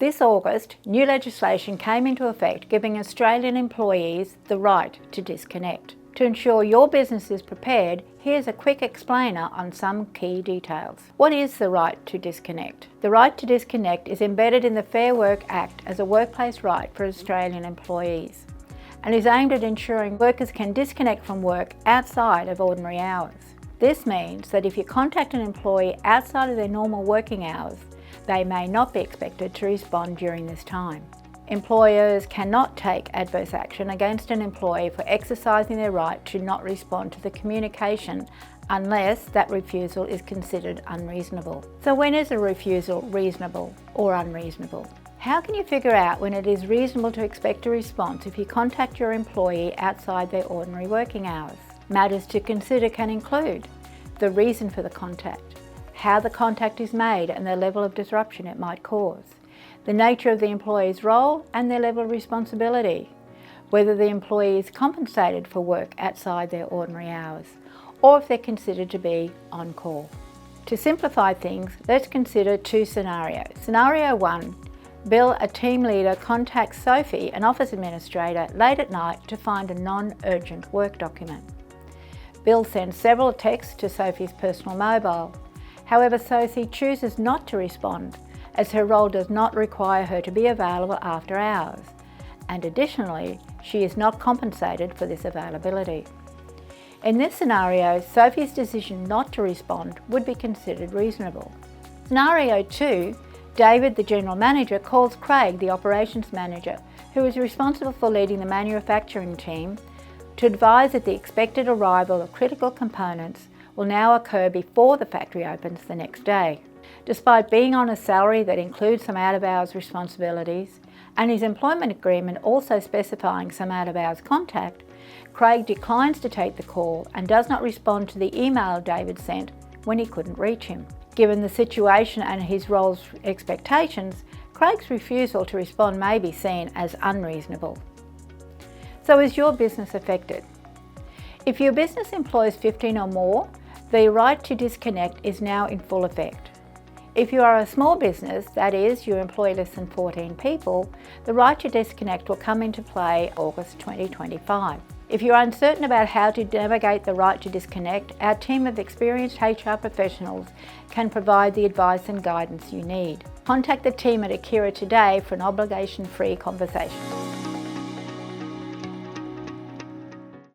This August, new legislation came into effect giving Australian employees the right to disconnect. To ensure your business is prepared, here's a quick explainer on some key details. What is the right to disconnect? The right to disconnect is embedded in the Fair Work Act as a workplace right for Australian employees and is aimed at ensuring workers can disconnect from work outside of ordinary hours. This means that if you contact an employee outside of their normal working hours, they may not be expected to respond during this time. Employers cannot take adverse action against an employee for exercising their right to not respond to the communication unless that refusal is considered unreasonable. So when is a refusal reasonable or unreasonable? How can you figure out when it is reasonable to expect a response if you contact your employee outside their ordinary working hours? Matters to consider can include the reason for the contact, how the contact is made and the level of disruption it might cause, the nature of the employee's role and their level of responsibility, whether the employee is compensated for work outside their ordinary hours, or if they're considered to be on call. To simplify things, let's consider two scenarios. Scenario 1, Bill, a team leader, contacts Sophie, an office administrator, late at night to find a non-urgent work document. Bill sends several texts to Sophie's personal mobile. However, Sophie chooses not to respond as her role does not require her to be available after hours, and additionally, she is not compensated for this availability. In this scenario, Sophie's decision not to respond would be considered reasonable. Scenario 2, David, the general manager, calls Craig, the operations manager, who is responsible for leading the manufacturing team, to advise that the expected arrival of critical components will now occur before the factory opens the next day. Despite being on a salary that includes some out-of-hours responsibilities and his employment agreement also specifying some out-of-hours contact, Craig declines to take the call and does not respond to the email David sent when he couldn't reach him. Given the situation and his role's expectations, Craig's refusal to respond may be seen as unreasonable. So is your business affected? If your business employs 15 or more, the right to disconnect is now in full effect. If you are a small business, that is, you employ less than 14 people, the right to disconnect will come into play August 2025. If you're uncertain about how to navigate the right to disconnect, our team of experienced HR professionals can provide the advice and guidance you need. Contact the team at Akira today for an obligation-free conversation.